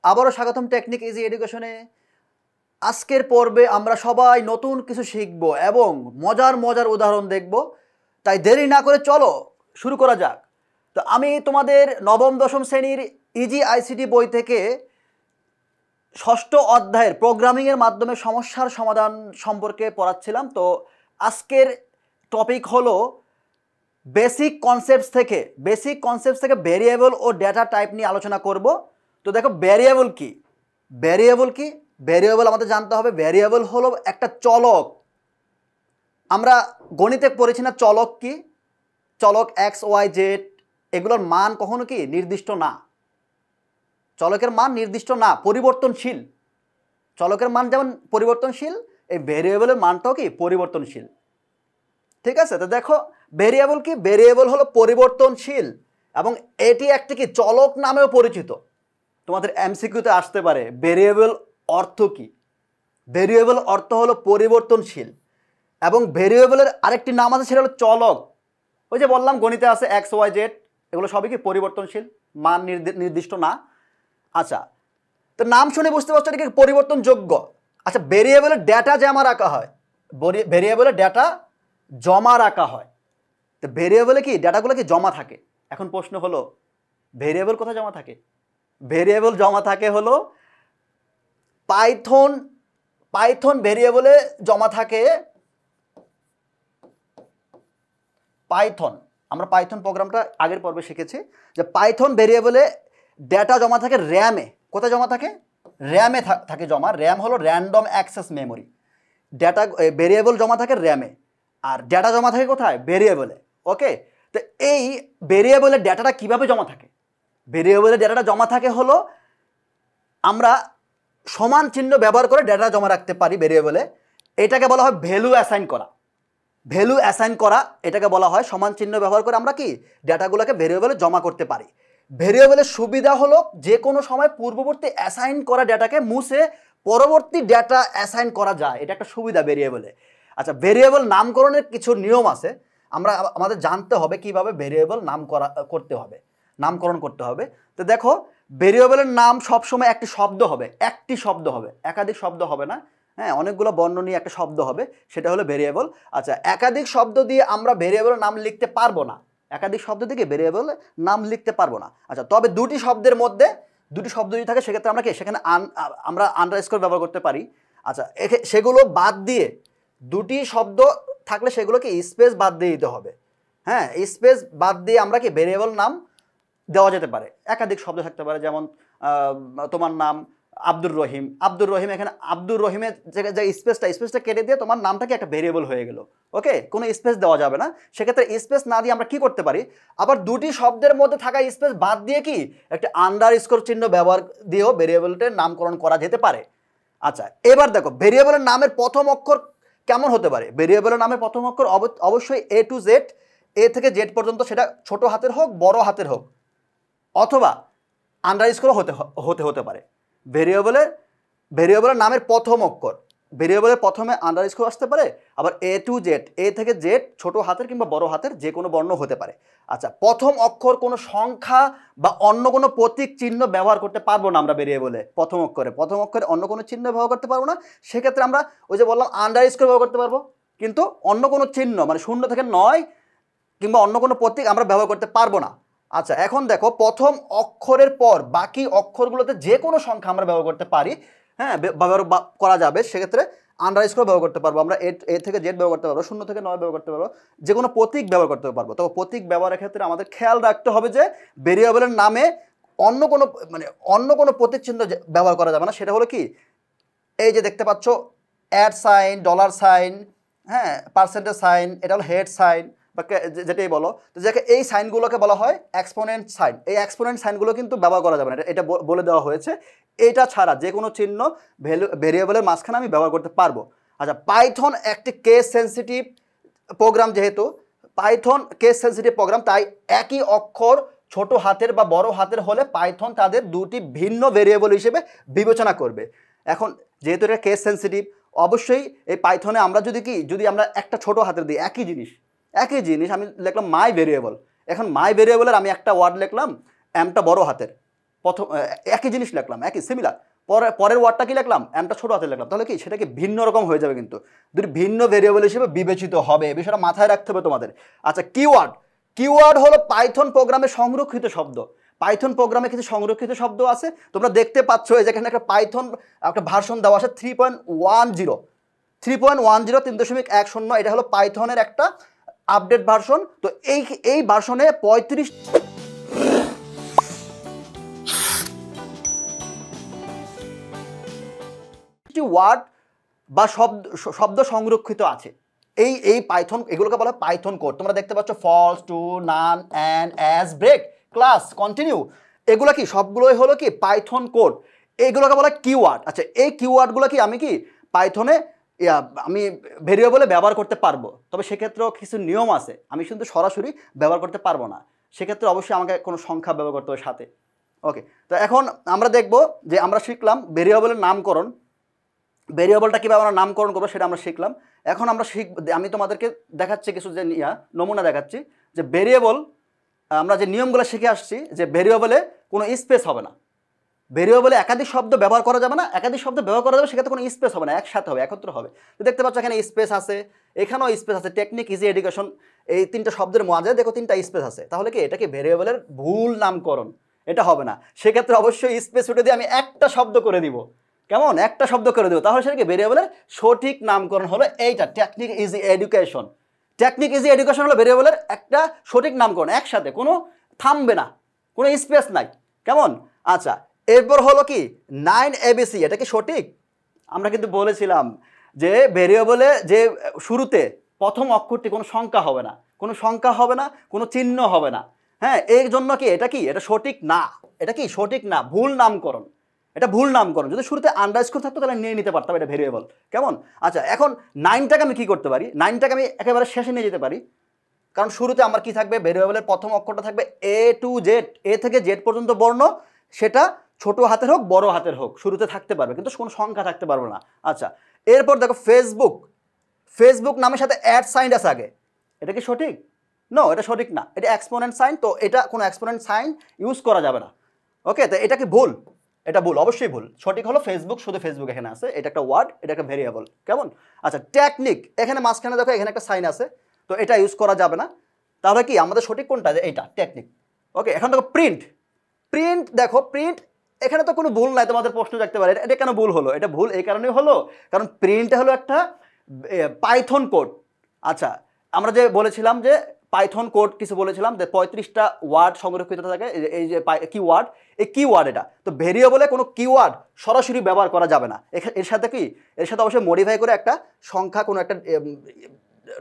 আবারও স্বাগতম technique easy এডুকেশনে। আজকের পর্বে আমরা সবাই নতুন কিছু শিখব এবং মজার মজার উদাহরণ দেখব। তাই দেরি না করে চলো শুরু করা যাক। তো আমি তোমাদের নবম দশম শ্রেণীর ইজি আইসিটি বই থেকে ষষ্ঠ অধ্যায়ের প্রোগ্রামিংয়ের মাধ্যমে সমস্যার সমাধান সম্পর্কে পড়াচ্ছিলাম। তো আজকের টপিক হলো বেসিক কনসেপ্টস থেকে ভেরিয়েবল ও ডেটা টাইপ নিয়ে আলোচনা করব। তো দেখো ভেরিয়েবল কি, ভেরিয়েবল আমাদের জানতে হবে। ভেরিয়েবল হলো একটা চলক। আমরা গণিতে পড়েছি না চলক কি, চলক এক্স ওয়াই জেড, এগুলোর মান কখনো কি নির্দিষ্ট না। চলকের মান নির্দিষ্ট না, পরিবর্তনশীল। চলকের মান যেমন পরিবর্তনশীল, এই ভেরিয়েবলের মানটাও কি পরিবর্তনশীল। ঠিক আছে? তো দেখো ভেরিয়েবল কি, ভেরিয়েবল হলো পরিবর্তনশীল এবং এটি একটি কি চলক নামেও পরিচিত। তোমাদের এমসিকিউতে আসতে পারে ভেরিয়েবল অর্থ কি। ভেরিয়েবল অর্থ হলো পরিবর্তনশীল এবং ভেরিয়েবলের আরেকটি নাম আছে, সেটা হলো চলক। ওই যে বললাম গণিতে আছে এক্স ওয়াই জেড, এগুলো সবই কি পরিবর্তনশীল, মান নির্দিষ্ট না। আচ্ছা, তো নাম শুনে বুঝতে পারছো এটা কি পরিবর্তনযোগ্য। আচ্ছা, ভেরিয়েবলের ডেটা জমা রাখা হয়, ভেরিয়েবলের ডেটা জমা রাখা হয়। তো ভেরিয়েবলে কি ডেটাগুলো কি জমা থাকে। এখন প্রশ্ন হলো ভেরিয়েবল কোথায় জমা থাকে? ভেরিয়েবল জমা থাকে হলো পাইথন ভেরিয়েবলে জমা থাকে। পাইথন, আমরা পাইথন প্রোগ্রামটা আগের পর্বে শিখেছি যে পাইথন ভেরিয়েবলে ডেটা জমা থাকে র্যামে। কোথায় জমা থাকে? র্যামে থাকে জমা। র্যাম হলো random access memory. Data variable জমা থাকে র্যামে আর ডেটা জমা থাকে কোথায়? ভেরিয়েবলে। ওকে, তো এই ভেরিয়েবলের ডেটাটা কিভাবে জমা থাকে? ভেরিয়েবলের ডেটাটা জমা থাকে হলো আমরা সমান চিহ্ন ব্যবহার করে ডেটা জমা রাখতে পারি ভেরিয়েবলে। এটাকে বলা হয় ভ্যালু অ্যাসাইন করা। ভ্যালু অ্যাসাইন করা এটাকে বলা হয়। সমান চিহ্ন ব্যবহার করে আমরা কি ডেটাগুলোকে ভেরিয়েবলে জমা করতে পারি। ভেরিয়েবলের সুবিধা হলো যে কোনো সময় পূর্ববর্তী অ্যাসাইন করা ডেটাকে মুছে পরবর্তী ডেটা অ্যাসাইন করা যায়, এটা একটা সুবিধা ভেরিয়েবলে। আচ্ছা, ভেরিয়েবল নামকরণের কিছু নিয়ম আছে, আমাদের জানতে হবে কিভাবে ভেরিয়েবল নামকরণ করতে হবে। তো দেখো ভেরিয়েবলের নাম সবসময় একটি শব্দ হবে, একাধিক শব্দ হবে না। হ্যাঁ, অনেকগুলো বর্ণ নিয়ে একটা শব্দ হবে, সেটা হলো ভেরিয়েবল। আচ্ছা, একাধিক শব্দ দিয়ে আমরা ভেরিয়েবলের নাম লিখতে পারবো না। একাধিক শব্দ দিয়ে ভেরিয়েবলের নাম লিখতে পারবো না। আচ্ছা, তবে দুটি শব্দের মধ্যে দুটি শব্দ যদি থাকে সেক্ষেত্রে আমরা কি সেখানে আমরা আন্ডারস্কোর ব্যবহার করতে পারি। আচ্ছা, সেগুলো বাদ দিয়ে দুটি শব্দ থাকলে সেগুলোকে স্পেস বাদ দিয়ে দিতে হবে। হ্যাঁ, স্পেস বাদ দিয়ে আমরা কি ভেরিয়েবল নাম দেওয়া যেতে পারে। একাধিক শব্দ থাকতে পারে, যেমন তোমার নাম আব্দুর রহিম, এখানে আব্দুর রহিমের যে স্পেসটা কেটে দিয়ে তোমার নামটাকে একটা ভেরিয়েবল হয়ে গেল। ওকে, কোনো স্পেস দেওয়া যাবে না। সেক্ষেত্রে স্পেস না দিয়ে আমরা কি করতে পারি, আবার দুটি শব্দের মধ্যে থাকা স্পেস বাদ দিয়ে কি একটা আন্ডারস্কোর চিহ্ন ব্যবহার দিয়েও ভেরিয়েবলটির নামকরণ করা যেতে পারে। আচ্ছা, এবার দেখো ভেরিয়েবলের নামের প্রথম অক্ষর কেমন হতে পারে। ভেরিয়েবলের নামের প্রথম অক্ষর অবশ্যই এ টু জেড, এ থেকে জেড পর্যন্ত, সেটা ছোট হাতের হোক বড় হাতের হোক, অথবা আন্ডারস্কোর হতে পারে। ভেরিয়েবলের নামের প্রথম অক্ষর, ভেরিয়েবলের প্রথমে আন্ডারস্কোর আসতে পারে, আবার এ টু জেড, এ থেকে জেড ছোট হাতের কিংবা বড় হাতের যে কোনো বর্ণ হতে পারে। আচ্ছা, প্রথম অক্ষর কোনো সংখ্যা বা অন্য কোনো প্রতীক চিহ্ন ব্যবহার করতে পারবো না আমরা ভেরিয়েবলে। প্রথম অক্ষরে অন্য কোনো চিহ্ন ব্যবহার করতে পারবো না। সেক্ষেত্রে আমরা ওই যে বললাম আন্ডারস্কোর ব্যবহার করতে পারবো, কিন্তু অন্য কোনো চিহ্ন মানে 0 থেকে 9 কিংবা অন্য কোনো প্রতীক আমরা ব্যবহার করতে পারবো না। আচ্ছা, এখন দেখো প্রথম অক্ষরের পর বাকি অক্ষরগুলোতে যে কোনো সংখ্যা আমরা ব্যবহার করতে পারি। হ্যাঁ, ব্যবহার করা যাবে। সেক্ষেত্রে আন্ডারস্কোর ব্যবহার করতে পারবো আমরা, এ থেকে জেড ব্যবহার করতে পারবো, 0 থেকে 9 ব্যবহার করতে পারবো, যে কোনো প্রতীক ব্যবহার করতে পারবো। তবে প্রতীক ব্যবহারের ক্ষেত্রে আমাদের খেয়াল রাখতে হবে যে ভেরিয়েবলের নামে অন্য কোনো প্রতীক চিহ্ন ব্যবহার করা যাবে না। সেটা হলো কি, এই যে দেখতে পাচ্ছ অ্যাট সাইন, ডলার সাইন, হ্যাঁ, পার্সেন্টেজ সাইন, এটা হলো হেড সাইন বা যেটাই বলো। তো যাকে এই সাইনগুলোকে বলা হয় এক্সপোনেন্ট সাইন। এই এক্সপোনেন্ট সাইনগুলো কিন্তু ব্যবহার করা যাবে না, এটা বলে দেওয়া হয়েছে। এটা ছাড়া যে কোনো চিহ্ন ভেরিয়েবলের মাঝখানে আমি ব্যবহার করতে পারবো। আচ্ছা, পাইথন একটি কেস সেন্সিটিভ প্রোগ্রাম, যেহেতু পাইথন কেস সেন্সিটিভ প্রোগ্রাম, তাই একই অক্ষর ছোট হাতের বা বড় হাতের হলে পাইথন তাদের দুটি ভিন্ন ভেরিয়েবল হিসেবে বিবেচনা করবে। এখন যেহেতু এটা কেস সেন্সিটিভ, অবশ্যই এই পাইথনে আমরা যদি আমরা একটা ছোট হাতের দিই, একই জিনিস আমি লিখলাম মাই ভেরিয়েবল। এখন মাই ভেরিয়েবলের আমি একটা ওয়ার্ড লিখলাম, এমটা বড় হাতের, প্রথম একই জিনিস লিখলাম, একই সিমিলার, পরের ওয়ার্ডটা কি লিখলাম, এমটা ছোট হাতে লিখলাম, তাহলে কি সেটা কি ভিন্ন রকম হয়ে যাবে, কিন্তু দুটি ভিন্ন ভেরিয়েবল হিসেবে বিবেচিত হবে। এই বিষয়টা মাথায় রাখতে হবে তোমাদের। আচ্ছা, কিওয়ার্ড, কিওয়ার্ড হলো পাইথন প্রোগ্রামে সংরক্ষিত শব্দ। পাইথন প্রোগ্রামে কিছু সংরক্ষিত শব্দ আছে, তোমরা দেখতে পাচ্ছ এই যেখানে একটা পাইথন একটা ভার্সন দেওয়া আছে 3.10, 3.10 3.10, এটা হলো পাইথনের একটা আপডেট ভার্সন। তো এই ভার্সনে 35 ওয়ার্ড বা শব্দ সংরক্ষিত আছে। এই পাইথন, এগুলোকে বলা হয় পাইথন কোড। তোমরা দেখতে পাচ্ছ false, true, none, and, as, break, class, continue, এগুলো কি সবগুলোই হলো কি পাইথন কোড। এইগুলোকে বলা হয় কিওয়ার্ড। আচ্ছা, এই কিওয়ার্ডগুলো কি আমি কি পাইথনে আমি ভেরিয়েবলে ব্যবহার করতে পারবো, তবে সেক্ষেত্রেও কিছু নিয়ম আছে, আমি কিন্তু সরাসরি ব্যবহার করতে পারবো না, সেক্ষেত্রে অবশ্যই আমাকে কোনো সংখ্যা ব্যবহার করতে হবে সাথে। ওকে, তো এখন আমরা দেখব যে আমরা শিখলাম ভেরিয়েবলের নামকরণ, ভেরিয়েবলটা কীভাবে আমরা নামকরণ করবো সেটা আমরা শিখলাম। এখন আমরা আমি তোমাদেরকে দেখাচ্ছি কিছু যে নমুনা দেখাচ্ছি যে ভেরিয়েবল, আমরা যে নিয়মগুলো শিখে আসছি যে ভেরিয়েবলে কোনো স্পেস হবে না, ভেরিয়েবলে একাধিক শব্দ ব্যবহার করা যাবে না, একাধিক শব্দ ব্যবহার করা যাবে সেক্ষেত্রে কোনো স্পেস হবে না, একসাথে হবে, একত্র হবে। তো দেখতে পাচ্ছ এখানে স্পেস আছে, এখানেও স্পেস আছে, টেকনিক, ইজি, এডুকেশন, এই তিনটা শব্দের মাঝে দেখো তিনটা স্পেস আছে, তাহলে কি এটা কি ভেরিয়েবলের ভুল নামকরণ? এটা হবে না, সেক্ষেত্রে অবশ্যই স্পেস উঠে দিয়ে আমি একটা শব্দ করে দিব, কেমন, একটা শব্দ করে দেবো, তাহলে সেটা কি ভেরিয়েবলের সঠিক নামকরণ হলো এইটা, technique, easy, education. Technique, easy, education হলো ভেরিয়েবলের একটা সঠিক নামকরণ, একসাথে, কোনো থামবে না, কোনো স্পেস নাই, কেমন। আচ্ছা, এরপর হলো কি 9 ABC, এটা কি সঠিক? আমরা কিন্তু বলেছিলাম যে ভেরিয়েবলে যে শুরুতে প্রথম অক্ষরটি কোনো সংখ্যা হবে না, কোনো সংখ্যা হবে না, কোনো চিহ্ন হবে না, হ্যাঁ, এই জন্য কি এটা কি এটা সঠিক না, এটা কি সঠিক না, ভুল নামকরণ, এটা ভুল নামকরণ। যদি শুরুতে আন্ডারস্কোর থাকতো তাহলে নিয়ে নিতে পারতাম, এটা ভেরিয়েবল, কেমন। আচ্ছা, এখন 9টাকে আমি কি করতে পারি, 9টাকে আমি একেবারে শেষে নিয়ে যেতে পারি, কারণ শুরুতে আমার কি থাকবে, ভেরিয়েবলের প্রথম অক্ষরটা থাকবে A to Z, এ থেকে জেড পর্যন্ত বর্ণ, সেটা ছোট হাতের হোক বড় হাতের হোক শুরুতে থাকতে পারবে, কিন্তু কোনো সংখ্যা থাকতে পারবে না। আচ্ছা, এরপর দেখো ফেসবুক, ফেসবুক নামের সাথে অ্যাট সাইন আছে আগে, এটা কি সঠিক? নো, এটা সঠিক না, এটা এক্সপোনেন্ট সাইন, তো এটা কোনো এক্সপোনেন্ট সাইন ইউজ করা যাবে না। ওকে, তো এটা কি ভুল? এটা ভুল, অবশ্যই ভুল। সঠিক হলো ফেসবুক, শুধু ফেসবুক এখানে আছে, এটা একটা ওয়ার্ড, এটা একটা ভেরিয়েবল, কেমন। আচ্ছা, টেকনিক, এখানে মাঝখানে দেখো এখানে একটা সাইন আছে, তো এটা ইউজ করা যাবে না, তাহলে কি আমাদের সঠিক কোনটা, এইটা টেকনিক। ওকে, এখন দেখো প্রিন্ট, প্রিন্ট দেখো প্রিন্ট, এখানে তো কোনো ভুল নাই, তোমাদের প্রশ্ন থাকতে পারে এটা কেন ভুল হলো, এটা ভুল এই কারণেই হলো কারণ প্রিন্ট হলো একটা পাইথন কোড। আচ্ছা, আমরা যে বলেছিলাম যে পাইথন কোড কিছু বলেছিলাম যে 35টা ওয়ার্ড সংরক্ষিত থাকে, এই যে কিওয়ার্ড, এই কিওয়ার্ড এটা, তো ভেরিয়েবলে কোনো কিওয়ার্ড সরাসরি ব্যবহার করা যাবে না, এর সাথে কি, এর সাথে অবশ্যই মডিফাই করে একটা সংখ্যা, কোনো একটা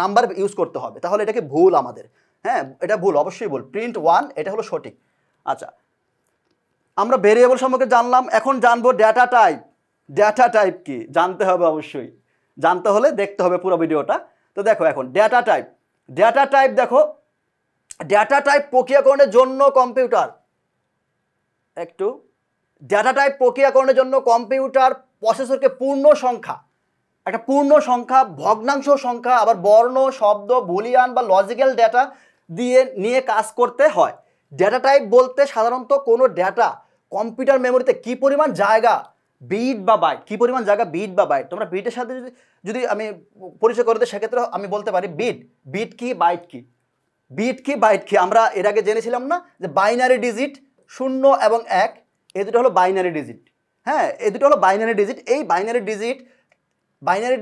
নাম্বার ইউজ করতে হবে, তাহলে এটাকে ভুল আমাদের, হ্যাঁ, এটা ভুল, অবশ্যই ভুল। প্রিন্ট 1 এটা হলো সঠিক। আচ্ছা, আমরা ভেরিয়েবল সম্পর্কে জানলাম, এখন জানবো ডেটা টাইপ। ডেটা টাইপ কি জানতে হবে, অবশ্যই জানতে হলে দেখতে হবে পুরো ভিডিওটা। তো দেখো এখন ডেটা টাইপ, ডেটা টাইপ দেখো, ডেটা টাইপ প্রক্রিয়াকরণের জন্য কম্পিউটার, একটু ডেটা টাইপ প্রক্রিয়াকরণের জন্য কম্পিউটার প্রসেসরকে পূর্ণ সংখ্যা, একটা পূর্ণ সংখ্যা, ভগ্নাংশ সংখ্যা, আবার বর্ণ, শব্দ, বুলিয়ান বা লজিক্যাল ডেটা দিয়ে নিয়ে কাজ করতে হয়। ডেটা টাইপ বলতে সাধারণত কোনো ডেটা কম্পিউটার মেমোরিতে কী পরিমাণ জায়গা, বিট বা বাইট, কী পরিমাণ জায়গা বিট বা বাইট, তোমরা বিটের সাথে যদি আমি পরিচয় করে দিই সেক্ষেত্রে আমি বলতে পারি বিট, বিট কি বাইট কি, বিট কি বাইট কি। আমরা এর আগে জেনেছিলাম না যে বাইনারি ডিজিট 0 এবং 1, এই দুটো হলো বাইনারি ডিজিট, হ্যাঁ, এই দুটো হলো বাইনারি ডিজিট। এই বাইনারি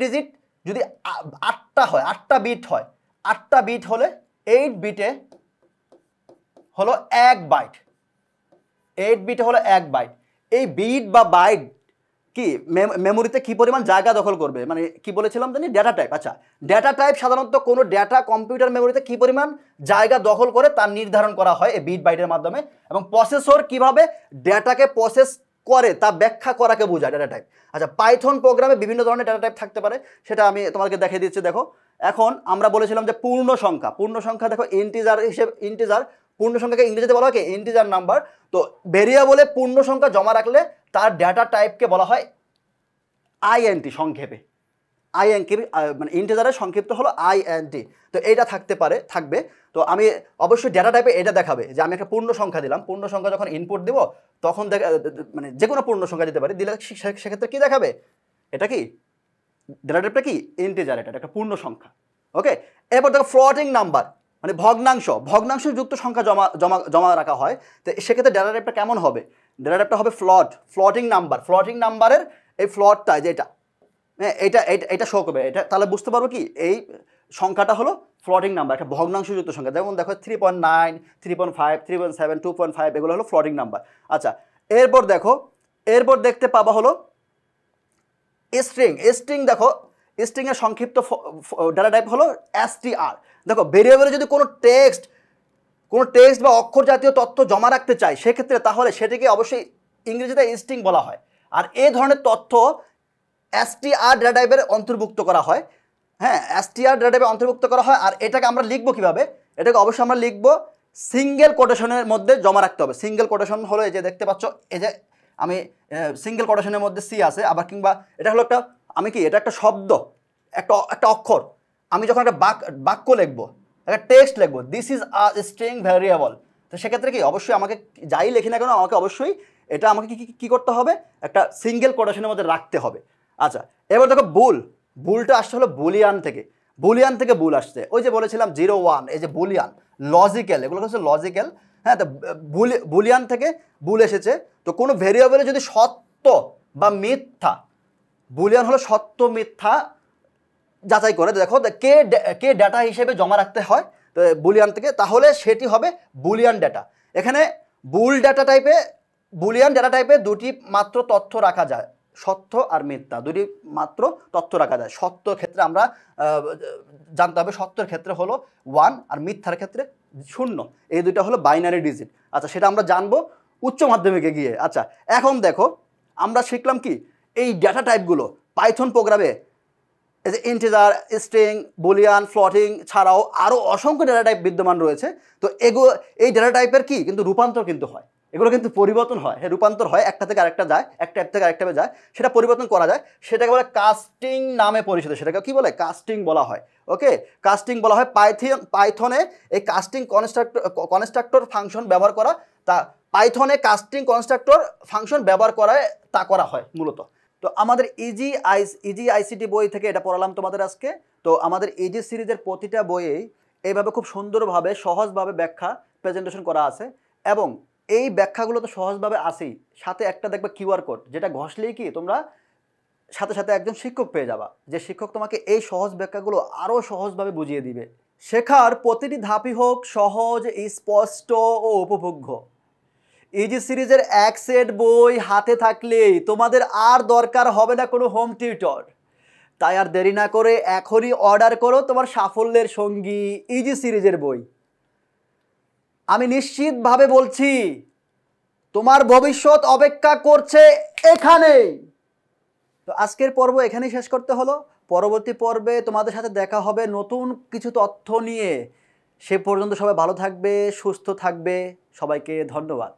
ডিজিট যদি 8টা হয়, 8টা বিট হয়, 8টা বিট হলে 8 বিটে হলো 1 বাইট, 8 বিটে হলো 1 বাইট। এই বিট বা বাইট কি মেমোরিতে কি পরিমাণ জায়গা দখল করবে, মানে কি বলেছিলাম জানি, ডেটা টাইপ। আচ্ছা, ডেটা টাইপ সাধারণত কোনো ডেটা কম্পিউটার মেমোরিতে কি পরিমাণ জায়গা দখল করে তার নির্ধারণ করা হয় এই বিট বাইটের মাধ্যমে, এবং প্রসেসর কিভাবে ডেটাকে প্রসেস করে তা ব্যাখ্যা করাকে বোঝায় ডেটা টাইপ। আচ্ছা, পাইথন প্রোগ্রামে বিভিন্ন ধরনের ডেটা টাইপ থাকতে পারে, সেটা আমি তোমাকে দেখিয়ে দিচ্ছি। দেখো, এখন আমরা বলেছিলাম যে পূর্ণ সংখ্যা দেখো ইন্টিজার হিসেবে, ইন্টিজার পূর্ণ সংখ্যাকে ইংরেজিতে বলা হয় কি ইন্টিজার নাম্বার। তো ভেরিয়েবলে পূর্ণ সংখ্যা জমা রাখলে তার ডেটা টাইপকে বলা হয় আইএনটি, সংক্ষেপে INT, মানে ইন্টিজারের সংক্ষিপ্ত হলো INT। তো এইটা থাকবে। তো আমি অবশ্যই ডেটা টাইপে এটা দেখাবে যে আমি একটা পূর্ণ সংখ্যা দিলাম, পূর্ণ সংখ্যা যখন ইনপুট দিব তখন মানে যে কোনো পূর্ণ সংখ্যা দিতে পারি, দিলে সেক্ষেত্রে কি দেখাবে, এটা কি ডেটা টাইপটা কি ইন্টিজার, এটা একটা পূর্ণ সংখ্যা। ওকে, এরপর দেখো ফ্লোটিং নাম্বার, মানে ভগ্নাংশ যুক্ত সংখ্যা জমা রাখা হয়। তো সেক্ষেত্রে ডেটা টাইপটা কেমন হবে, ডেটা টাইপটা হবে ফ্লোটিং নাম্বারের এই ফ্লটটা যেটা, হ্যাঁ এটা শো করবে, এটা তাহলে বুঝতে পারবো কি এই সংখ্যাটা হলো ফ্লোটিং নাম্বার, একটা ভগ্নাংশযুক্ত সংখ্যা। যেমন দেখো 3.9, 3.5, 3.7, 2.5 এগুলো হলো ফ্লোটিং নাম্বার। আচ্ছা, এরপর দেখতে পাবা হলো স্ট্রিং। দেখো স্ট্রিংয়ের সংক্ষিপ্ত ডেটা টাইপ হলো STR। দেখো ভেরিয়েবলে যদি কোনো টেক্সট বা অক্ষর জাতীয় তথ্য জমা রাখতে চাই সেক্ষেত্রে তাহলে সেটিকে অবশ্যই ইংরেজিতে স্ট্রিং বলা হয়। আর এই ধরনের তথ্য STR ডেটা টাইপের অন্তর্ভুক্ত করা হয়। হ্যাঁ, STR ডেটা টাইপে অন্তর্ভুক্ত করা হয়। আর এটাকে আমরা লিখবো কিভাবে, এটাকে অবশ্যই আমরা লিখবো সিঙ্গেল কোটেশনের মধ্যে জমা রাখতে হবে। সিঙ্গেল কোটেশন হলো এই যে দেখতে পাচ্ছ, এই যে আমি সিঙ্গেল কোটেশনের মধ্যে সি আছে, আবার কিংবা এটা হলো এটা একটা শব্দ, একটা অক্ষর। আমি যখন একটা বাক্য লিখবো, একটা টেক্সট লিখবো, this is a string variable, তো সেক্ষেত্রে কি অবশ্যই আমাকে যাই লিখি না কেন আমাকে অবশ্যই এটা আমাকে কি করতে হবে, একটা সিঙ্গেল কোটেশনের মধ্যে রাখতে হবে। আচ্ছা, এবার দেখো বুলটা আসছে হলো বুলিয়ান থেকে বুল আসছে। ওই যে বলেছিলাম 0, 1, এই যে বুলিয়ান, লজিক্যাল, এগুলো হচ্ছে লজিক্যাল। হ্যাঁ, তো বুলিয়ান থেকে বুল এসেছে। তো কোনো ভেরিয়েবলে যদি সত্য বা মিথ্যা, বুলিয়ান হলো সত্য মিথ্যা যাচাই করে দেখো কে ডেটা হিসেবে জমা রাখতে হয় তো বুলিয়ান থেকে, তাহলে সেটি হবে বুলিয়ান ডেটা। এখানে বুলিয়ান ডেটা টাইপে দুটি মাত্র তথ্য রাখা যায়, সত্য আর মিথ্যা, দুটি মাত্র তথ্য রাখা যায়। সত্য ক্ষেত্রে আমরা জানতে হবে, সত্যের ক্ষেত্রে হলো 1 আর মিথ্যার ক্ষেত্রে 0, এই দুইটা হলো বাইনারি ডিজিট। আচ্ছা, সেটা আমরা জানবো উচ্চ মাধ্যমিকে গিয়ে। আচ্ছা, এখন দেখো আমরা শিখলাম কি এই ডেটা টাইপগুলো পাইথন প্রোগ্রামে, এই যে ইন্টিজার, স্ট্রিং, বুলিয়ান, ফ্লোটিং ছাড়াও আরও অসংখ্য ডেটা টাইপ বিদ্যমান রয়েছে। তো এই ডেটা টাইপের কি কিন্তু রূপান্তর কিন্তু হয়, এগুলো কিন্তু পরিবর্তন হয়। হ্যাঁ, রূপান্তর হয়, একটা থেকে আরেকটা যায়, একটা অ্যাপ থেকে আরেকটা যায়, সেটা পরিবর্তন করা যায়, সেটাকে বলে কাস্টিং নামে পরিচিত, সেটাকে কি বলে কাস্টিং বলা হয়। ওকে, কাস্টিং বলা হয়। পাইথনে এই কাস্টিং কনস্ট্রাক্টর ফাংশন ব্যবহার করা, তা পাইথনে কাস্টিং কনস্ট্রাক্টর ফাংশন ব্যবহার করায় তা করা হয় মূলত। তো আমাদের ইজি আইসিটি বই থেকে এটা পড়ালাম তোমাদের আজকে। তো আমাদের ইজি সিরিজের প্রতিটা বইয়েই এইভাবে খুব সুন্দরভাবে সহজভাবে ব্যাখ্যা প্রেজেন্টেশন করা আছে, এবং এই ব্যাখ্যাগুলো তো সহজভাবে আসেই, সাথে একটা দেখবে কিউআর কোড, যেটা ঘষলেই কি তোমরা সাথে সাথে একজন শিক্ষক পেয়ে যাবা, যে শিক্ষক তোমাকে এই সহজ ব্যাখ্যাগুলো আরও সহজভাবে বুঝিয়ে দিবে। শেখার প্রতিটি ধাপই হোক সহজ, স্পষ্ট ও উপভোগ্য। ইজি সিরিজের এক সেট বই হাতে থাকলেই তোমাদের আর দরকার হবে না কোনো হোম টিউটর। তাই আর দেরি না করে এখনই অর্ডার করো তোমার সাফল্যের সঙ্গী ইজি সিরিজের বই। আমি নিশ্চিতভাবে বলছি তোমার ভবিষ্যৎ অপেক্ষা করছে এখানেই। তো আজকের পর্ব এখানেই শেষ করতে হলো। পরবর্তী পর্বে তোমাদের সাথে দেখা হবে নতুন কিছু তথ্য নিয়ে। সে পর্যন্ত সবাই ভালো থাকবে, সুস্থ থাকবে। সবাইকে ধন্যবাদ।